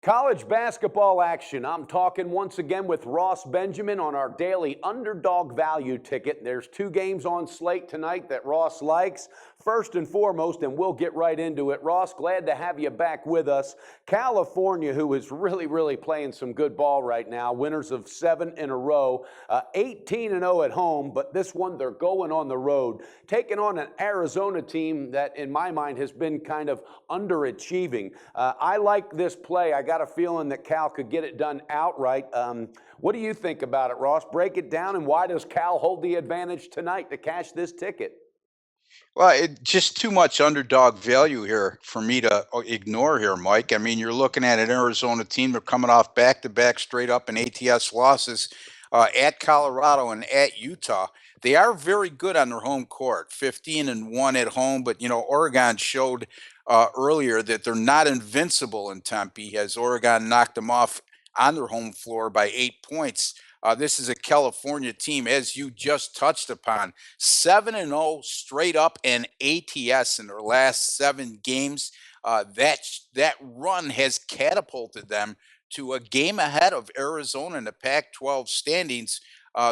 College basketball action. I'm talking once again with Ross Benjamin on our daily underdog value ticket. There's two games on slate tonight that Ross likes. First and foremost, and we'll get right into it. Ross, glad to have you back with us. California, who is really playing some good ball right now, winners of 7 in a row, 18-0 at home, but this one they're going on the road, taking on an Arizona team that in my mind has been kind of underachieving. I like this play. I got a feeling that Cal could get it done outright. What do you think about it, Ross? Break it down, and why does Cal hold the advantage tonight to cash this ticket? Well, it just too much underdog value here for me to ignore here, Mike. I mean, you're looking at an Arizona team. They're coming off back-to-back straight up and ATS losses at Colorado and at Utah. They are very good on their home court, 15-1 at home. But, Oregon showed earlier that they're not invincible in Tempe as Oregon knocked them off on their home floor by 8 points. This is a California team, as you just touched upon, 7-0 straight up and ATS in their last 7 games. That run has catapulted them to a game ahead of Arizona in the Pac-12 standings.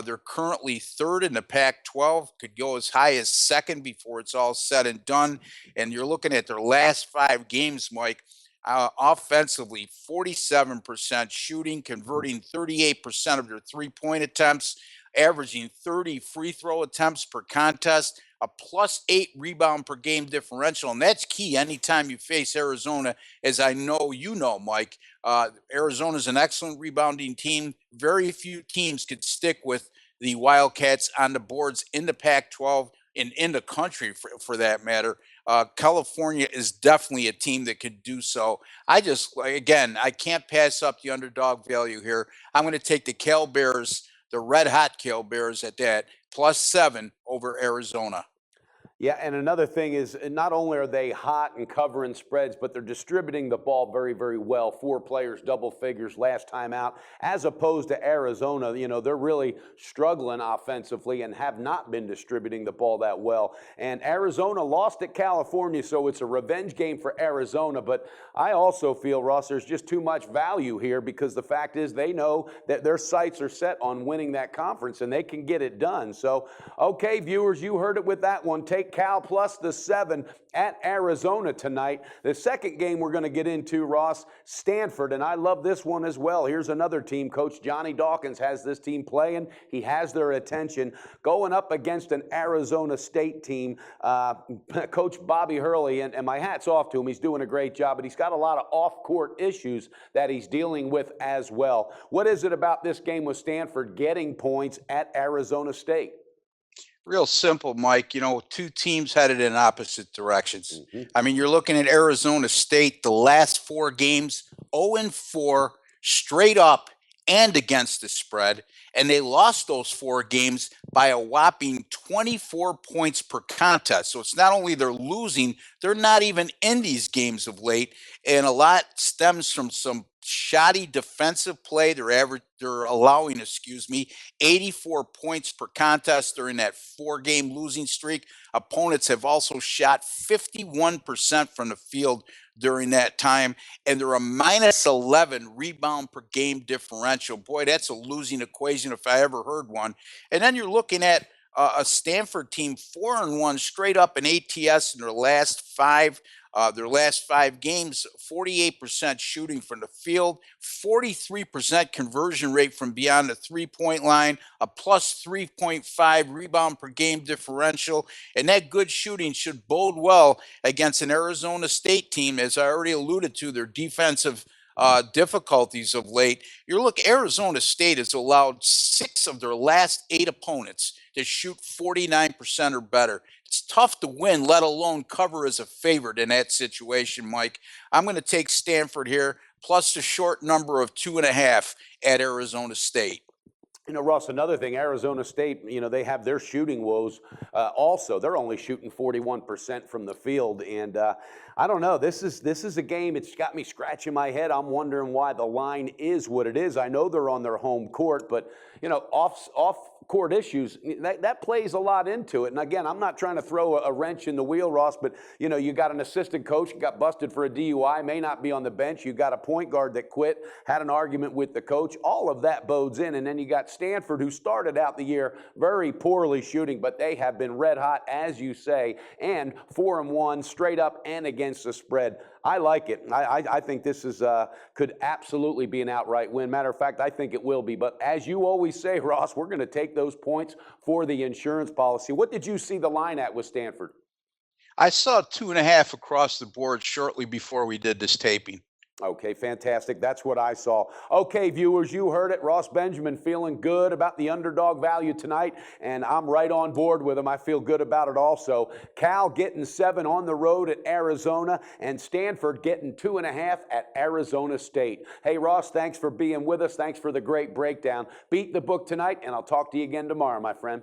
They're currently third in the Pac-12, could go as high as second before it's all said and done. And you're looking at their last 5 games, Mike. Offensively, 47% shooting, converting 38% of their three-point attempts, averaging 30 free throw attempts per contest, a +8 rebound per game differential. And that's key anytime you face Arizona, as I know you know, Mike. Arizona is an excellent rebounding team. Very few teams could stick with the Wildcats on the boards in the Pac-12 and in the country for that matter. California is definitely a team that could do so. Again, I can't pass up the underdog value here. I'm going to take the Cal Bears, the red hot Cal Bears at that, +7 over Arizona. Yeah, and another thing is not only are they hot and covering spreads, but they're distributing the ball very well. 4 players, double figures last time out, as opposed to Arizona. They're really struggling offensively and have not been distributing the ball that well. And Arizona lost at California, so it's a revenge game for Arizona. But I also feel, Ross, there's just too much value here because the fact is they know that their sights are set on winning that conference and they can get it done. So, okay, viewers, you heard it with that one. Take Cal plus the 7 at Arizona tonight. The second game we're going to get into, Ross, Stanford, and I love this one as well. Here's another team. Coach Johnny Dawkins has this team playing. He has their attention. Going up against an Arizona State team. Coach Bobby Hurley, and my hat's off to him. He's doing a great job, but he's got a lot of off-court issues that he's dealing with as well. What is it about this game with Stanford getting points at Arizona State? Real simple, Mike. Two teams headed in opposite directions. Mm-hmm. I mean, you're looking at Arizona State, the last 4 games, 0-4, straight up and against the spread. And they lost those 4 games by a whopping 24 points per contest. So it's not only they're losing, they're not even in these games of late. And a lot stems from some shoddy defensive play. They're allowing, 84 points per contest during that 4-game losing streak. Opponents have also shot 51% from the field during that time, and they're a -11 rebound per game differential. Boy, that's a losing equation if I ever heard one. And then you're looking at a Stanford team 4-1 straight up in ATS in their last 5. Their last 5 games, 48% shooting from the field, 43% conversion rate from beyond the three-point line, a +3.5 rebound per game differential. And that good shooting should bode well against an Arizona State team, as I already alluded to, their defensive difficulties of late. Arizona State has allowed 6 of their last 8 opponents to shoot 49% or better. It's tough to win, let alone cover as a favorite in that situation, Mike. I'm going to take Stanford here, plus the short number of 2.5 at Arizona State. Ross, another thing, Arizona State, they have their shooting woes also. They're only shooting 41% from the field. And I don't know, this is a game, it's got me scratching my head. I'm wondering why the line is what it is. I know they're on their home court, but, off court issues, that plays a lot into it. And again, I'm not trying to throw a wrench in the wheel, Ross, but you got an assistant coach who got busted for a DUI, may not be on the bench. You got a point guard that quit, had an argument with the coach. All of that bodes in. And then you got Stanford, who started out the year very poorly shooting, but they have been red hot, as you say, and 4-1 straight up and against the spread. I like it. I think this is could absolutely be an outright win. Matter of fact, I think it will be. But as you always say, Ross, we're going to take those points for the insurance policy. What did you see the line at with Stanford? I saw 2.5 across the board shortly before we did this taping. Okay, fantastic. That's what I saw. Okay, viewers, you heard it. Ross Benjamin feeling good about the underdog value tonight, and I'm right on board with him. I feel good about it also. Cal getting 7 on the road at Arizona, and Stanford getting 2.5 at Arizona State. Hey, Ross, thanks for being with us. Thanks for the great breakdown. Beat the book tonight, and I'll talk to you again tomorrow, my friend.